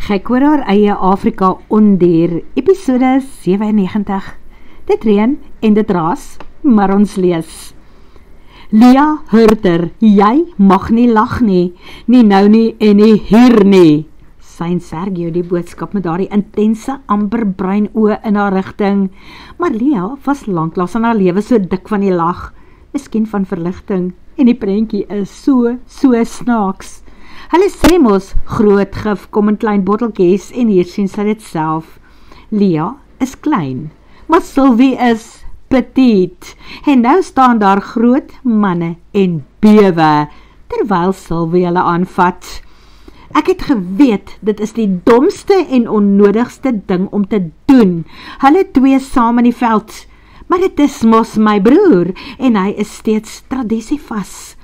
Kyk oor haar eie Afrika ondier, episode 97. Dit reën en dit raas, maar ons lees. Lia Hurter, jy mag nie lag nie, nie nou nie en nie hier nie. Sein Sergio die boodskap met daardie intense amber bruin oë in haar rigting. Maar Lia was lanklaas in haar lewe so dik van die lag, miskien van verligting, en die prentjie is so snaaks. Hulle sê mos, groot gif kom in klein botteltjies en hier sien sy dit self. Lia is klein, maar Sylvie is petit. En nou staan daar groot manne en bewe, terwyl Sylvie hulle aanvat. Ek het geweet, dit is die domste en onnodigste ding om te doen. Hulle twee saam in die veld, maar dit is mos my broer, en hy is steeds tradisievas.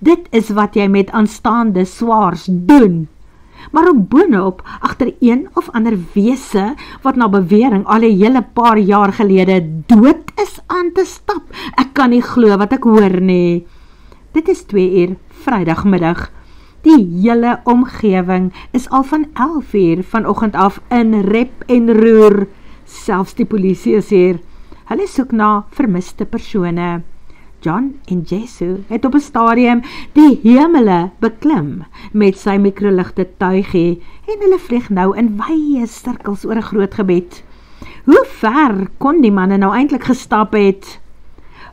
Dit is wat jy met aanstaande swaars doen. Maar om boonop, agter een of ander wese, wat na bewering al 'n hele paar jaar gelede dood is aan te stap. Ek kan nie glo wat ek hoor nie. Dit is 2 uur Vrydagmiddag. Die hele omgewing is al van 11 uur vanoggend af in rep en roer. Selfs die polisie is hier. Hulle soek na vermiste persone. John en Jesu het op 'n stadium die hemele beklim met sy mikroligte tuigie en hulle vlieg nou in wye sirkels oor 'n groot gebied. Hoe ver kon die manne nou eintlik gestap het?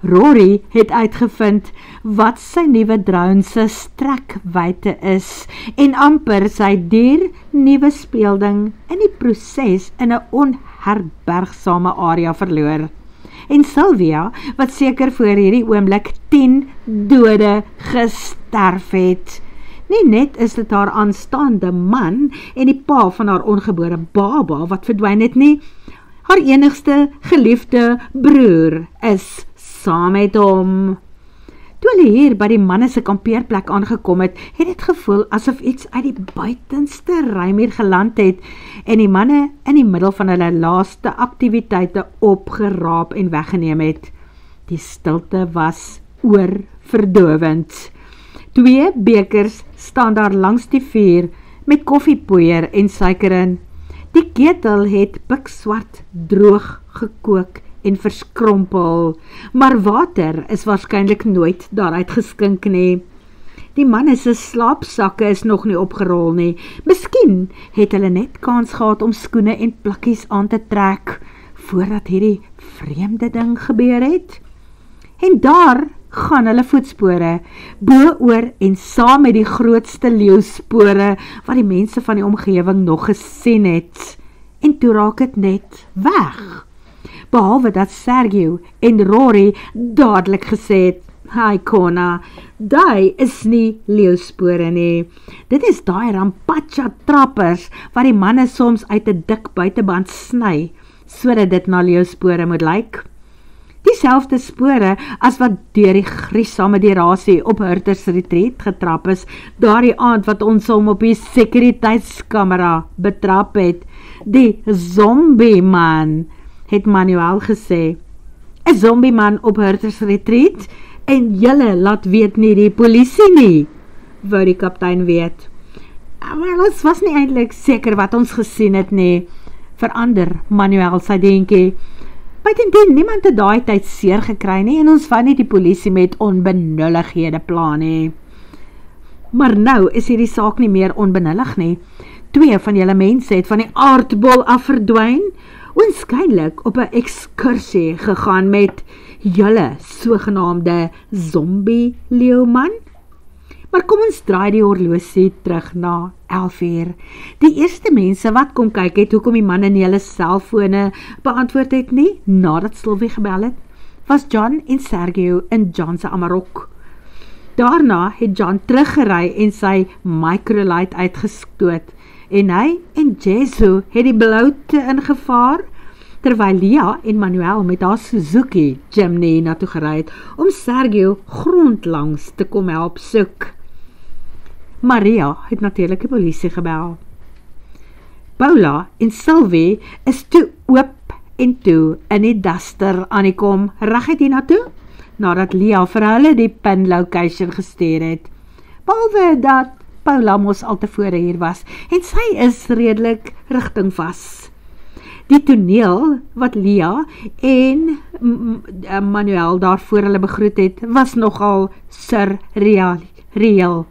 Rory het uitgevind wat sy nuwe drone se strekwyte is en amper sy duur nuwe speelding in die proses in 'n onherbergsame area verloor. En Sylvia, wat seker voor hierdie oomblik 10 dode gesterf het. Nie net is dit haar aanstaande man en die pa van haar ongebore baba wat verdwyn het nie, haar enigste geliefde broer is saam met hom. Toe hulle hier by die manne se kampeerplek aangekom het, het dit gevoel asof iets uit die buitenste ruim hier geland het en die manne in die middel van hulle laaste aktiwiteite opgeraap en weggeneem het. Die stilte was oorverdowend. 2 bekers staan daar langs die vuur met koffiepoeier en suiker in. Die ketel het pikswart droog gekook en verskrompel, maar water is waarskynlik nooit daaruit geskink nie. Die manne se slaapsakke is nog nie opgerol nie. Miskien het hulle net kans gehad om skoene en plakkies aan te trek, voordat hierdie vreemde ding gebeur het. En daar gaan hulle voetspore, bo-oor en saam met die grootste leeuspore, wat die mense van die omgewing nog gesien het. En toe raak het net weg. Behalwe dat Sergio en Rory dadelik gesê het, "Hi Kona, daai is nie leeuspore nie. Dit is daai rampacha trappers, wat die manne soms uit 'n dik buiteband sny, sodat dit na leeuspore moet lyk. Dieselfde spore as wat deur die griesame derasie op Hurters Retreat getrap is, daardie aand wat ons hom op die sekuriteitskamera betrap het. Die zombie man, het Manuel gesê. 'n Zombie man op Hurters Retreat en julle laat weet nie die polisie nie, wou die kaptein weet. Maar ons was nie eintlik seker wat ons gesien het nie, verander Manuel sy denkie. Buitendien, niemand het daai tyd seer gekry nie en ons wou nie die polisie met onbenullighede pla nie. Maar nou is hierdie saak nie meer onbenullig nie. 2 van julle mense het van die aardbol af verdwyn, oënskynlik op 'n ekskursie gegaan met julle sogenaamde zombie leeuman. Maar kom ons draai die horlosie terug na 11 uur. Die eerste mense wat kom kyk het, hoekom die manne nie hulle selfone beantwoord het nie, nadat Sylvie gebel het, was John en Sergio in John se Amarok. Daarna het John teruggery en sy microlight uitgestoot, en hy en Jesu het die bloute ingevaar, terwyl Lia en Manuel met haar Suzuki Jimny na toe gery het, om Sergio grondlangs te kom help soek. Maria het natuurlik die polisie gebel. Paula en Sylvie is toe oop en toe in die duster aangekom, reguit hiernatoe, nadat Lia vir hulle die pin location gestuur het. Behalwe dat Paula mos al tevore hier was, en sy is redelik rigtingvas. Die toneel wat Lia en Manuel daarvoor hulle begroet het, was nogal surreal.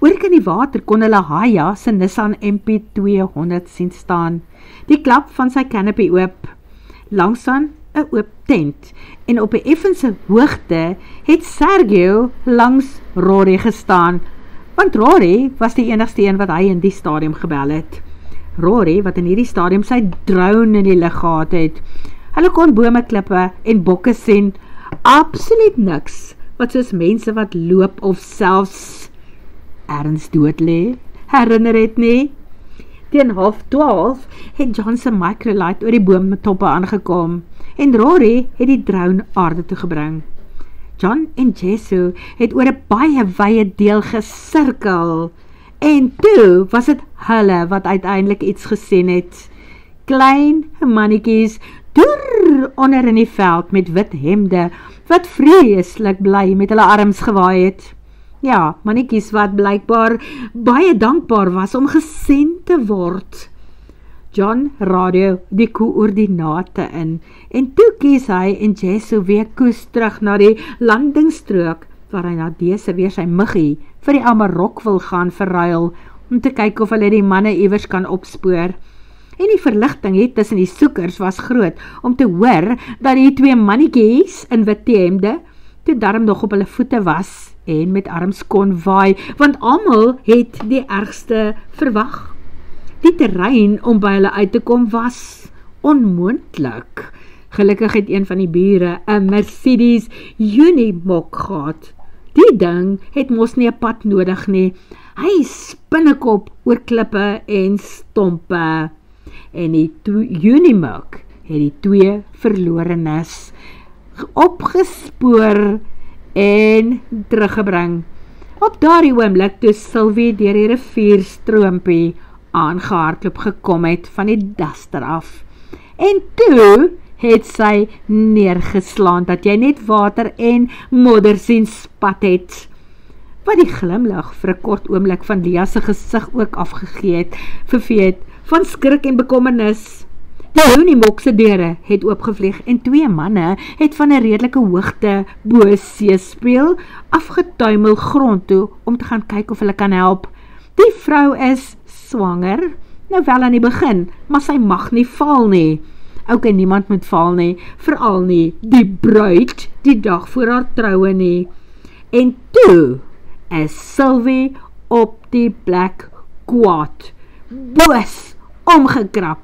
Oor kan die water kon hulle Haya se Nissan MP200 sien staan. Die klap van sy canopy oop, langsaan 'n oop tent, en op 'n effense hoogte het Sergio langs Rory gestaan, want Rory was die enigste een wat hy in die stadium gebel het. Rory, wat in hierdie stadium sy drone in die lug gehad het. Hulle kon bome, klippe en bokke sien, absoluut niks, wat soos mense wat loop of selfs ergens dood lê, herinner het nie. Teen 11:30 het John se microlight oor die boomtoppe aangekom, en Rory het die drone aarde toe gebring. John en Jesu het oor 'n baie wye deel gesirkel, en toe was dit hulle wat uiteindelik iets gesien het. Klein mannetjies deur onder in die veld met wit hemde, wat vreeslik bly met hulle arms gewaai het. Ja, mannetjies wat blykbaar baie dankbaar was om gesien te word. John radio die koördinate in, en toe kies hy en Jesu weer koes terug na die landingsstrook, waar hy na dese weer sy muggie vir die Amarok wil gaan verruil, om te kyk of hulle die manne iewers kan opspoor. En die verligting het tussen die soekers was groot, om te hoor dat die twee mannetjies in wit hemde toe darm nog op hulle voete was, en met arms kon waai, want almal het die ergste verwag. Die terrein om by hulle uit te kom was onmoontlik. Gelukkig het een van die bure 'n Mercedes Unimog gehad. Die ding het mos nie 'n pad nodig nie. Hy spinnekop oor klippe en stompe. En die Unimog het die twee verlorenes opgespoor en teruggebring. Op daardie oomblik toe Sylvie deur die rivierstroompie aangehardloop gekom het van die duster af. En toe het sy neergeslaan dat jy net water en modder sien spat het. Wat die glimlag vir 'n kort oomblik van Lia se gesig ook afgegee het, vervee het van skrik en bekommernis. Die Unimog se deure het oopgevlieg en twee manne het van 'n redelike hoogte bo seespieël afgetuimel grond toe om te gaan kyk of hulle kan help. Die vrou is swanger, nou wel aan die begin, maar sy mag nie val nie. Ok, niemand moet val nie, veral nie die bruid die dag voor haar troue nie. En toe is Sylvie op die plek kwaad, boos, omgekrap.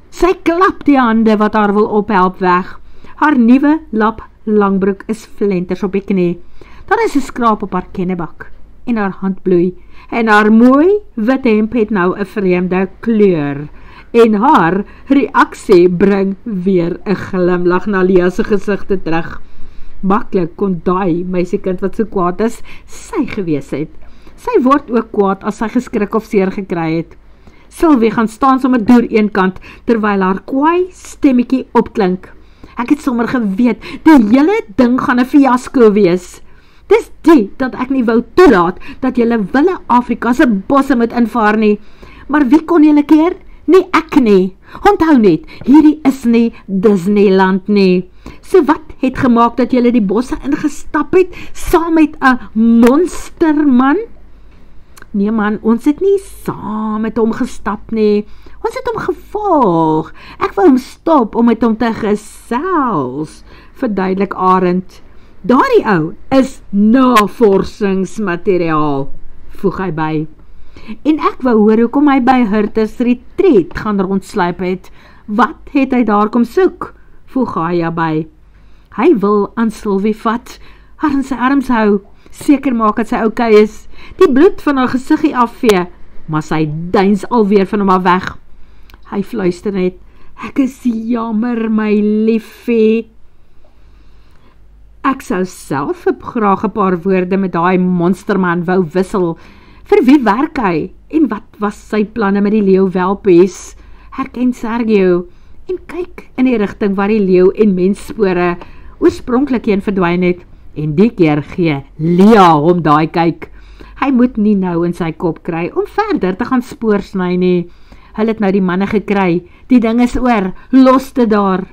Sy klap die hande wat haar wil ophelp weg. Haar nuwe lap langbroek is flenters op die knie. Daar is 'n skraap op haar kennebak en haar hand bloei. En haar mooi wit hemp het nou 'n vreemde kleur. En haar reaksie bring weer 'n glimlag na Lia se gesigte terug. Maklik kon daai meisiekind wat so kwaad is, sy gewees het. Sy word ook kwaad as sy geskrik of seer gekry het. Sylvie gaan staan sommer deur een kant, terwyl haar kwaai stemmetjie opklink. Ek het sommer geweet, die hele ding gaan 'n fiasko wees. Dis die, dat ek nie wou toelaat, dat julle wille Afrika se bosse moet invaar nie. Maar wie kon julle keer? Nie ek nie. Onthou net, hierdie is nie Disneyland nie. So wat het gemaak dat julle die bosse ingestap het, saam met 'n monsterman? Nee man, ons het nie saam met hom gestap nie. Ons het hom gevolg. Ek wou hom stop om met hom te gesels, verduidelik Arend. Daardie ou is navorsingsmateriaal, voeg hy by. En ek wou hoor hoekom hy by Hurters Retreat gaan rondsluip het. Wat het hy daar kom soek? Voeg Haya by. Hy wil aan Sylvie vat, haar in sy arms hou, seker maak dat sy okay is, die bloed van haar gesiggie afvee, maar sy duins alweer van hom af weg. Hy fluister net, ek is jammer my liefie. Ek sou self graag 'n paar woorde met daai monsterman wou wissel. Vir wie werk hy? En wat was sy planne met die leeuwelpies? Herken Sergio en kyk in die rigting waar die leeu en mensspore oorspronklik heen verdwyn het. En die keer gee Lia hom daai kyk. Hy moet nie nou in sy kop kry om verder te gaan spoorsny nie. Hulle het nou die manne gekry, die ding is oor, los dit daar.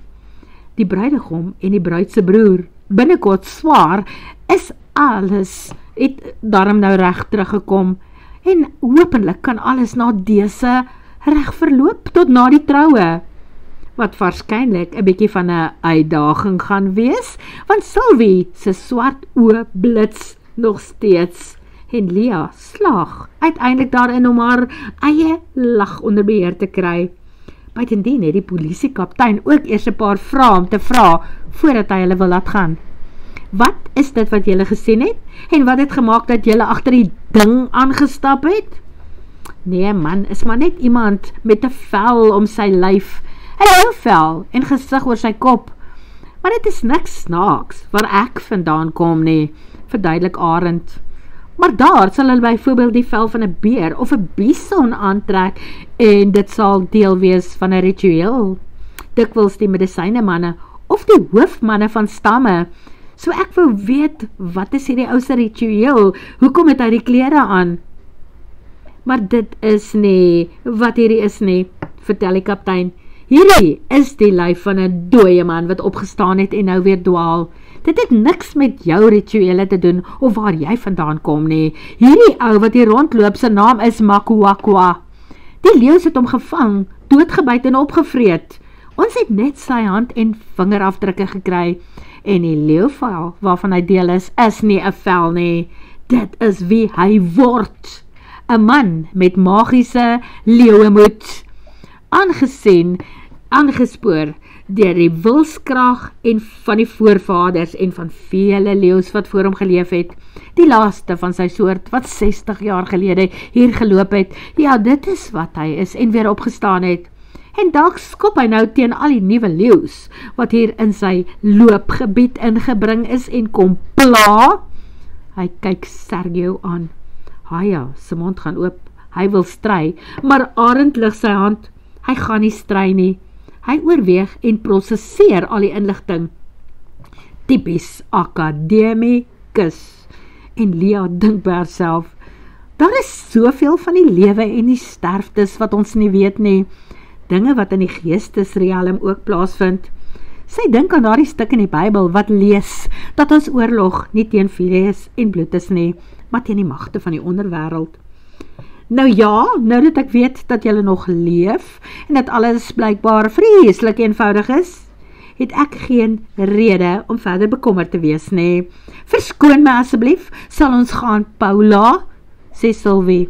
Die bruidegom en die bruidse broer, binnekort swaar, is alles, het daarom nou reg teruggekom, en hopelik kan alles na dese reg verloop tot na die troue, wat waarskynlik 'n bietjie van 'n uitdaging gaan wees, want Sylvie se swart oë blits nog steeds, en Lia slaag uiteindelik daarin om haar eie lag onder beheer te kry. Buitendien het die polisiekaptein ook eers 'n paar vrae om te vra, voordat hy hulle wil laat gaan. Wat is dit wat julle gesien het? En wat het gemaak dat julle agter die ding aangestap het? Nee man, is maar net iemand met 'n vel om sy lyf, 'n heel vel en gesig oor sy kop. Maar dit is niks snaaks, waar ek vandaan kom nie, verduidelik Arend. Maar daar sal hulle byvoorbeeld die vel van 'n beer of 'n bison aantrek, en dit sal deel wees van 'n ritueel. Dikwels die medisynemanne, of die hoofmanne van stamme. So ek wou weet, wat is hierdie ou se ritueel? Hoekom het hy die klere aan? Maar dit is nie wat hierdie is nie, vertel die kaptein. Hierdie is die lyf van 'n dooie man wat opgestaan het en nou weer dwaal. Dit het niks met jou rituele te doen of waar jy vandaan kom nie. Hierdie ou wat hier rondloop, sy naam is Makuakwa. Die leeu het hom gevang, doodgebyt en opgevreet. Ons het net sy hand en vingerafdrukke gekry, en die leeuvel waarvan hy deel is nie 'n vel nie. Dit is wie hy word. 'n Man met magiese leeuemoed. Aangespoor deur die wilskrag en van die voorvaders en van vele leeu's wat voor hom geleef het. Die laaste van sy soort wat 60 jaar gelede hier geloop het. Ja, dit is wat hy is en weer opgestaan het. En dalk skop hy nou teen al die nuwe leeu's wat hier in sy loopgebied ingebring is en kom pla. Hy kyk Sergio aan. Haya, sy mond gaan oop. Hy wil stry, maar Arend lig sy hand. Hy gaan nie stry nie. Hy oorweeg en prosesseer al die inligting. Typies akademikus. En Lia dink by haarself, daar is soveel van die lewe en die sterftes wat ons nie weet nie. Dinge wat in die geestesrealm ook plaasvind. Sy dink aan daardie stuk in die Bybel wat lees, dat ons oorlog nie teen vlees en bloed is nie, maar teen die magte van die onderwêreld. Nou ja, nou dat ek weet dat julle nog leef, en dat alles blykbaar vreeslik eenvoudig is, het ek geen rede om verder bekommerd te wees nie. Verskoon my asseblief, sal ons gaan, Paula, sê Sylvie.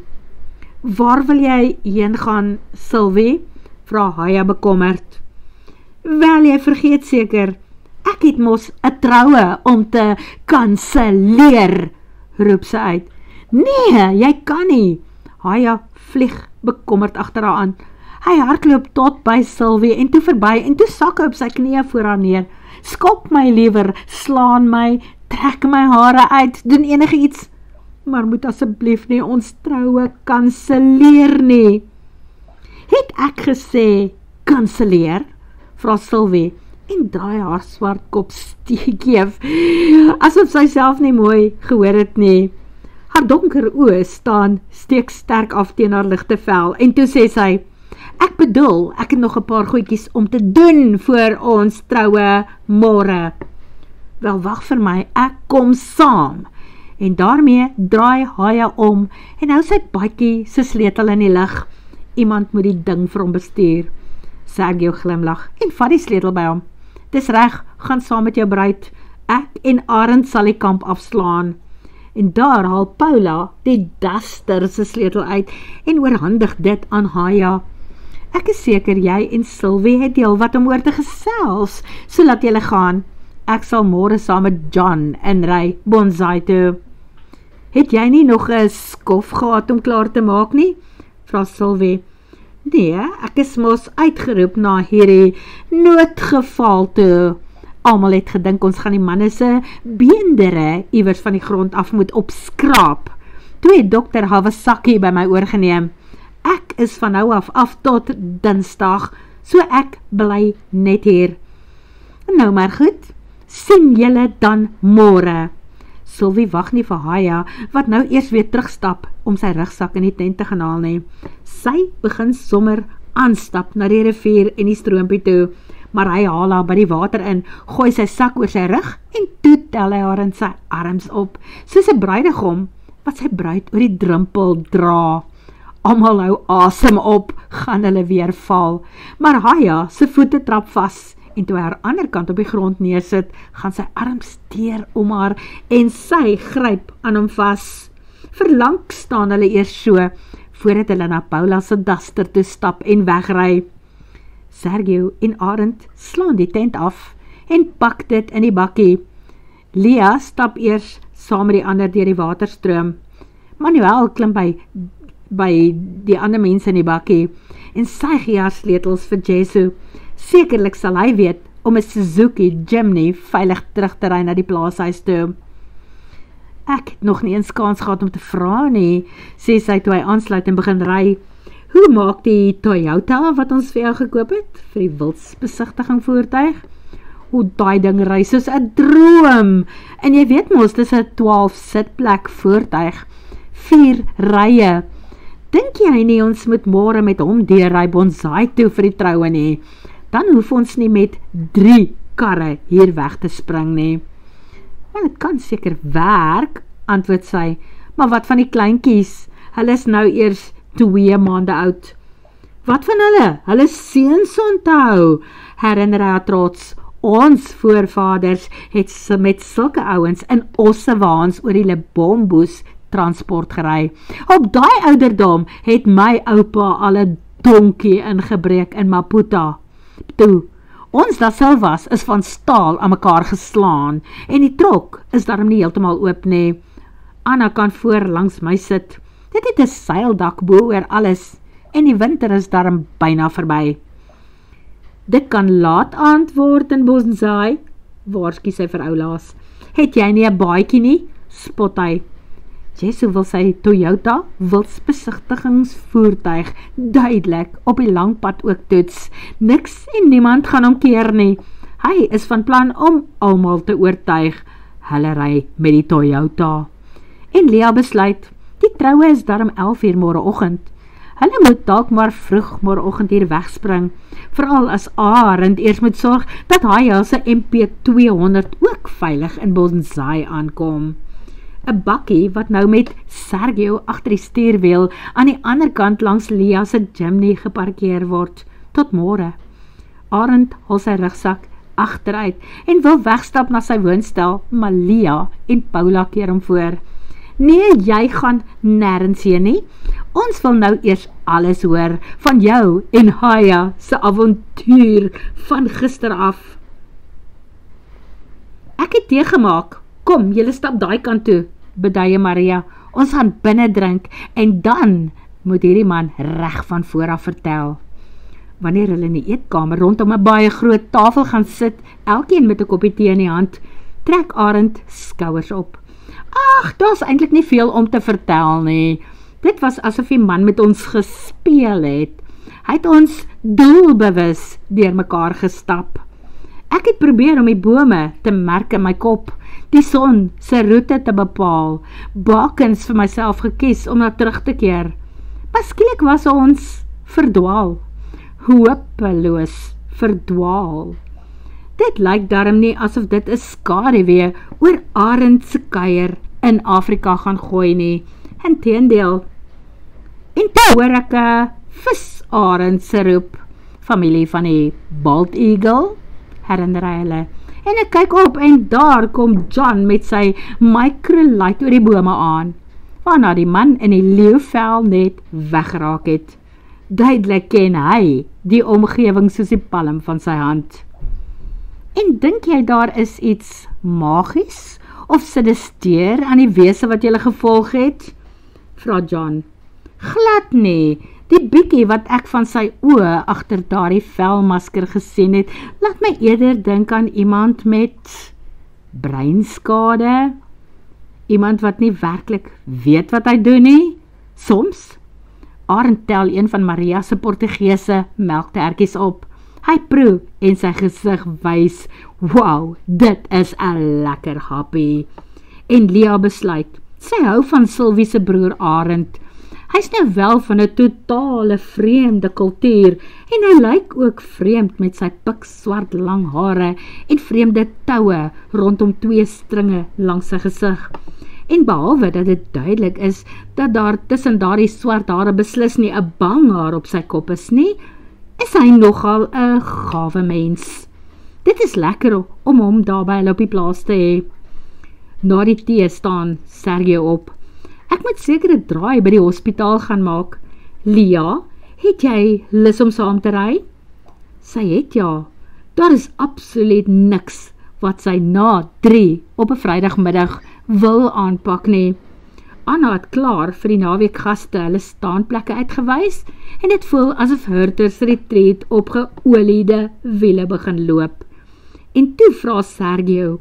Waar wil jy heen gaan, Sylvie? Vra Haya bekommerd. Wel, jy vergeet seker, ek het mos 'n troue om te kanselleer, roep sy uit. Nee, jy kan nie. Haya vlieg bekommerd agter haar aan. Hy hardloop tot by Sylvie en toe verby en toe sak hy op sy knieë voor haar neer. Skop my liewer, slaan my, trek my hare uit, doen enige iets, maar moet asseblief nie ons troue kanselleer nie. Het ek gesê kanselleer? Vra Sylvie en draai haar swart kop steekief, asof sy self nie mooi gehoor het nie. Haar donker oë staan steek sterk af teen haar ligte vel en toe sê sy, ek bedoel, ek het nog 'n paar goedjies om te doen voor ons troue môre. Wel, wag vir my, ek kom saam. En daarmee draai Haya om en hou sy baadjie se sleutel in die lug. Iemand moet die ding vir hom bestuur. Sergio glimlag en vat die sleutel by hom. Dis reg, gaan saam met jou bruid. Ek en Arend sal die kamp afslaan. En daar haal Paula die Duster se sleutel uit en oorhandig dit aan Haya. Ek is seker jy en Sylvie het deel wat om oor te gesels, so laat julle gaan. Ek sal môre saam met John inry Bonsai toe. Het jy nie nog 'n skof gehad om klaar te maak nie? Vra Sylvie. Nee, ek is mos uitgeroep na hierdie noodgeval toe. Almal het gedink ons gaan die manne se beendere iewers van die grond af moet opskraap. Toe het Dr. Hawasaki by my oorgeneem. Ek is van nou af tot Dinsdag, so ek bly net hier. Nou maar goed, sien julle dan môre. Sylvie wag nie vir Haya, wat nou eers weer terugstap om sy rugsak in die tent te gaan haal nie. Sy begin sommer aanstap na die rivier en die stroompie toe, maar hy haal haar by die water in, gooi sy sak oor sy rug en toe tel hy haar in sy arms op, soos 'n bruidegom wat sy bruid oor die drempel dra. Almal hou asem op, gaan hulle weer val, maar Haya se voete trap vas, en toe hy haar ander kant op die grond neersit, gaan sy arms teer om haar, en sy gryp aan hom vas. Verlang staan hulle eers so, voordat hulle na Paula se duster toe stap en wegry. Sergio en Arend slaan die tent af, en pak dit in die bakkie. Lia stap eers saam met die ander deur die waterstroom. Manuel klim by die ander mense in die bakkie, en sy gee haar sleutels vir Jesu. Sekerlik sal hy weet om 'n Suzuki Jimny veilig terug te ry na die plaashuis toe. Ek het nog nie eens kans gehad om te vra nie, sê sy toe hy aansluit en begin ry. Hoe maak die Toyota wat ons vir jou gekoop het, vir die wildsbesigtiging voertuig? Hoe daai ding ry soos 'n droom. En jy weet mos, dis 'n 12 sitplek voertuig, 4 rye. Dink jy nie ons moet môre met hom deurry Bonsai toe vir die troue nie? Dan hoef ons nie met 3 karre hier weg te spring nie. Wel, het kan seker werk, antwoord sy, maar wat van die kleinkies? Hulle is nou eers 2 maande oud. Wat van hulle? Hulle seuns onthou, herinner hy trots. Ons voorvaders het met sulke ouens in ossewaans oor die Lebombo's transport gery. Op daai ouderdom het my oupa al 'n donkie ingebreek in Maputo. Toe, ons da Silvas is van staal aan mekaar geslaan, en die trok is daarom nie heeltemal oop nie. Anna kan voor langs my sit. Dit het 'n seildak bo oor alles, en die winter is daarom byna verby. Dit kan laat aand word in Bonsai, waarsku sy vir oulaas. Het jy nie 'n baadjie nie? Spot hy. Jesu wil sy Toyota wildsbesigtigingsvoertuig duidelik op die lang pad ook toets. Niks en niemand gaan hom keer nie. Hy is van plan om almal te oortuig. Hulle ry met die Toyota. En Lia besluit, die troue is daarom 11 uur môreoggend. Hulle moet dalk maar vroeg môreoggend hier wegspring, veral as Arend eers moet sorg dat hy se MP200 ook veilig in Bonsai aankom. 'n bakkie wat nou met Sergio agter die stuurwiel aan die ander kant langs Lia se Jimny geparkeer word, tot môre. Arend haal sy rugsak agteruit en wil wegstap na sy woonstel, maar Lia en Paula keer hom voor. Nee, jy gaan nêrens heen nie. Ons wil nou eers alles hoor van jou en Haya se avontuur van gister af. Ek het tee gemaak. Kom, julle stap daai kant toe, beduie Maria. Ons gaan binne drink en dan moet hierdie man reg van vooraf vertel. Wanneer hulle in die eetkamer rondom 'n baie groot tafel gaan sit, elkeen met 'n koppie tee in die hand, trek Arend skouers op. Ag, daar's eintlik nie veel om te vertel nie. Dit was asof die man met ons gespeel het. Hy het ons doelbewus deur mekaar gestap. Ek het probeer om die bome te merk in my kop, die son se roete te bepaal, bakens vir myself gekies om na terug te keer. Maar skielik was ons verdwaal. Hopeloos verdwaal. Dit lyk darm nie asof dit 'n skaduwee oor Arend se kuier in Afrika gaan gooi nie. Inteendeel. En toe hoor ek 'n visarend se roep. Familie van die Bald Eagle, herinner hy hulle. En ek kyk op en daar kom John met sy microlight oor die bome aan, waarna die man in die leeuvel net weggeraak het. Duidelik ken hy die omgewing soos die palm van sy hand. En dink jy daar is iets magies of sinister aan die wese wat jy gevolg het? Vra John. Glad nie. Die bietjie wat ek van sy oë agter daardie velmasker gesien het, laat my eerder dink aan iemand met breinskade. Iemand wat nie werklik weet wat hy doen nie. Soms. Arend tel een van Maria se Portugese melktertjies op. Hy proe en sy gesig wys, wow, dit is 'n lekker happie. En Lia besluit, sy hou van Sylvie se broer Arend. Hy's nou wel van 'n totale vreemde kultuur en hy lyk ook vreemd met sy pikswart lang hare en vreemde toue rondom 2 stringe langs sy gesig. En behalwe dat dit duidelik is dat daar tussen daardie swart hare beslis nie 'n banghaar op sy kop is nie, is hy nogal 'n gawe mens. Dit is lekker om hom daar by hulle op die plaas te hê. Na die tee staan Sergio op. Ek moet seker 'n draai by die hospitaal gaan maak. Lia, het jy lus om saam te ry? Sy het ja. Daar is absoluut niks wat sy na 3 op 'n Vrydagmiddag wil aanpak nie. Anna het klaar vir die naweek gaste hulle staanplekke uitgewys en dit voel asof Hurters Retreat op geoliede wiele begin loop. En toe vra Sergio,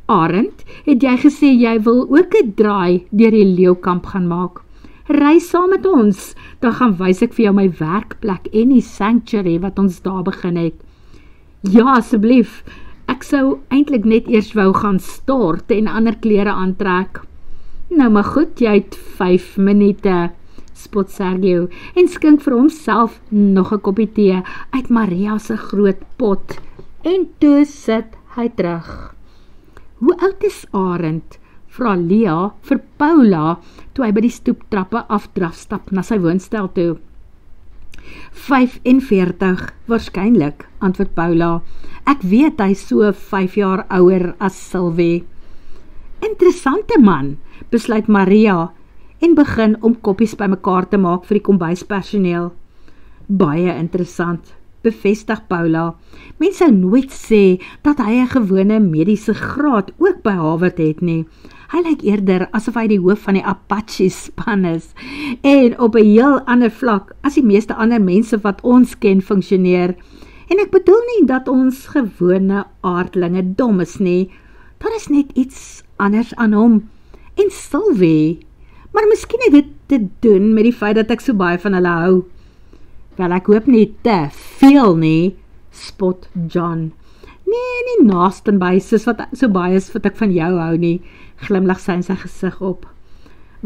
Arend, het jy gesê jy wil ook 'n draai deur die leeukamp gaan maak? Ry saam met ons, dan gaan wys ek vir jou my werkplek en die sanctuary wat ons daar begin het. Ja, asseblief, ek sou eintlik net eers wou gaan stort en ander klere aantrek. Nou maar goed, jy het 5 minute, spot Sergio en skink vir homself nog 'n koppie tee uit Maria se groot pot. En toe sit hy terug. Hoe oud is Arend? Vra Lia vir Paula toe hy by die stoeptrappe afdrafstap na sy woonstel toe. 45, waarskynlik, antwoord Paula. Ek weet hy so 5 jaar ouer as Sylvie. Interessante man, besluit Maria en begin om koppies bymekaar te maak vir die kombuispersoneel. Baie interessant, bevestig Paula. Mens sou nooit sê dat hy 'n gewone mediese graad ook by Harvard het nie. Hy lyk eerder asof hy die hoof van die Apache span is en op 'n heel ander vlak as die meeste ander mense wat ons ken funksioneer. En ek bedoel nie dat ons gewone aardlinge dom is nie. Daar is net iets anders aan hom. En Sylvie, maar miskien het dit te doen met die feit dat ek so baie van hulle hou. Wel, ek hoop nie te veel nie, spot John. Nee, nie naastenby, soos wat so baie is wat ek van jou hou nie, glimlag sy in sy gesig op.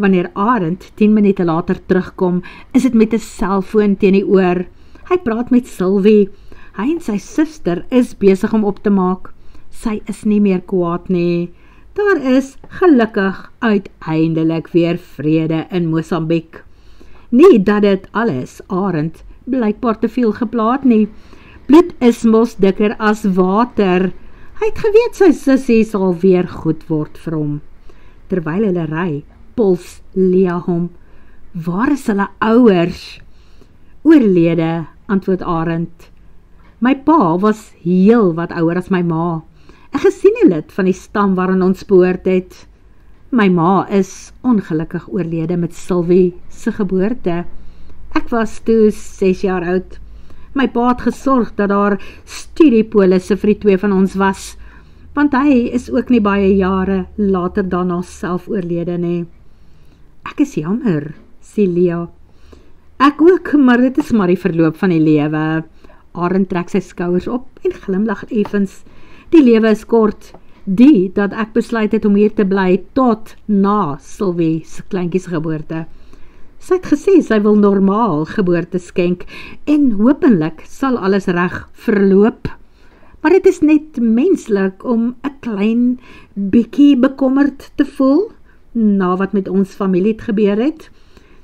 Wanneer Arend 10 minute later terugkom, is dit met 'n selfoon teen die oor. Hy praat met Sylvie. Hy en sy suster is besig om op te maak. Sy is nie meer kwaad nie. Daar is gelukkig uiteindelik weer vrede in Mosambiek. Nie dat dit alles Arend blykbaar te veel geplaat nie. Bloed is mos dikker as water. Hy het geweet sy sussie sal weer goed word vir hom. Terwyl hulle ry, pols Lia hom. Waar is hulle ouers? Oorlede, antwoord Arend. My pa was heel wat ouer as my ma. 'n gesiene lid van die stam waarin ons behoort het. My ma is ongelukkig oorlede met Sylvie se geboorte. Ek was toe 6 jaar oud. My pa het gesorg dat daar studiepolisse vir die 2 van ons was, want hy is ook nie baie jare later daarna self oorlede nie. Ek is jammer, sê Lia. Ek ook, maar dit is maar die verloop van die lewe. Arend trek sy skouers op en glimlag effens. Die lewe is kort. Die dat ek besluit het om hier te bly tot na Sylvie se kleintjies geboorte. Sy het gesê sy wil normaal geboorte skenk en hopelik sal alles reg verloop. Maar dit is net menslik om 'n klein bietjie bekommerd te voel na wat met ons familie het gebeur het.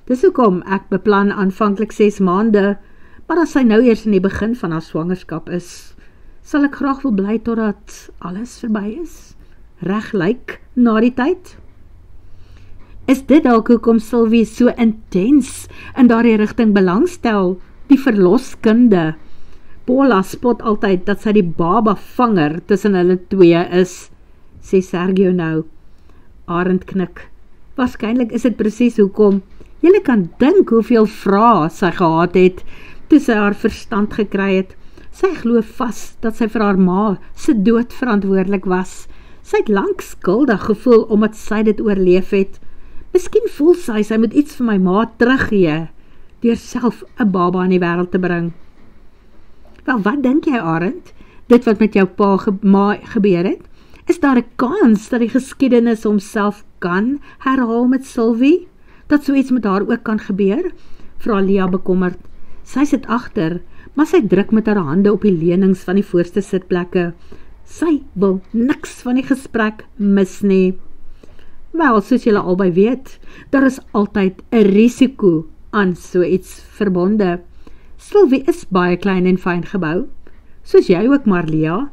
Dis hoekom ek beplan aanvanklik 6 maande, maar as sy nou eers in die begin van haar swangerskap is, sal ek graag wil bly totdat alles verby is. Reg lyk na die tyd. Is dit dalk hoekom Sylvie so intens in daardie rigting belangstel, die verloskunde? Paula spot altyd dat sy die baba vanger tussen hulle 2 is, sê Sergio nou. Arend knik. Waarskynlik is dit presies hoekom. Julle kan dink hoeveel vrae sy gehad het toe sy haar verstand gekry het. Sy glo vas dat sy vir haar ma se dood verantwoordelik was. Sy het lank skuldig gevoel omdat sy dit oorleef het. Miskien voel sy moet iets vir my ma teruggee, deur self 'n baba in die wêreld te bring. Wel, wat dink jy, Arend? Dit wat met jou pa gebeur het? Is daar 'n kans dat die geskiedenis homself kan herhaal met Sylvie? Dat so iets met haar ook kan gebeur? Vra Lia bekommerd. Sy sit agter, maar sy druk met haar hande op die lenings van die voorste sitplekke. Sy wil niks van die gesprek mis nie. Wel, soos julle albei weet, daar is altyd 'n risiko aan so iets verbonde. Sylvie is baie klein en fyn gebou, soos jy ook, Marlia,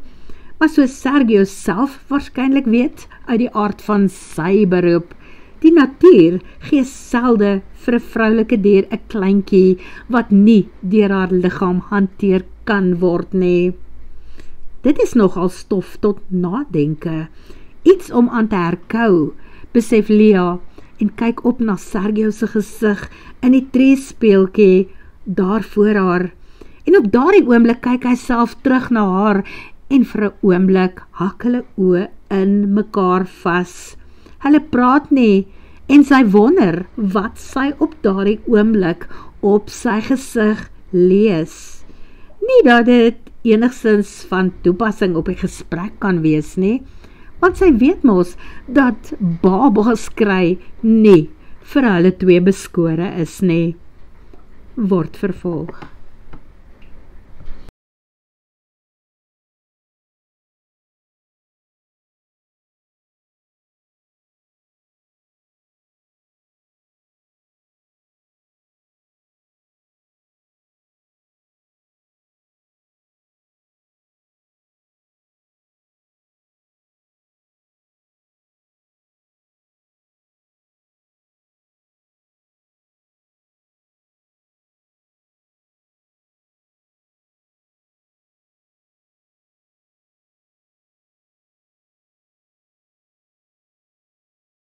maar soos Sergio self waarskynlik weet uit die aard van sy beroep, die natuur gee selde vir 'n vroulike dier 'n kleintjie wat nie deur haar liggaam hanteer kan word nie. Dit is nogal stof tot nadenke, iets om aan te herkou, besef Lia en kyk op na Sergio se gesig in die treespeeltjie daar voor haar. En op daardie oomblik kyk hy self terug na haar en vir 'n oomblik hak hulle oë in mekaar vas. Hulle praat nie en sy wonder wat sy op daardie oomblik op sy gesig lees. Nie dat dit enigsins van toepassing op die gesprek kan wees nie, want sy weet mos dat babas kry nie vir hulle twee beskore is nie. Word vervolg.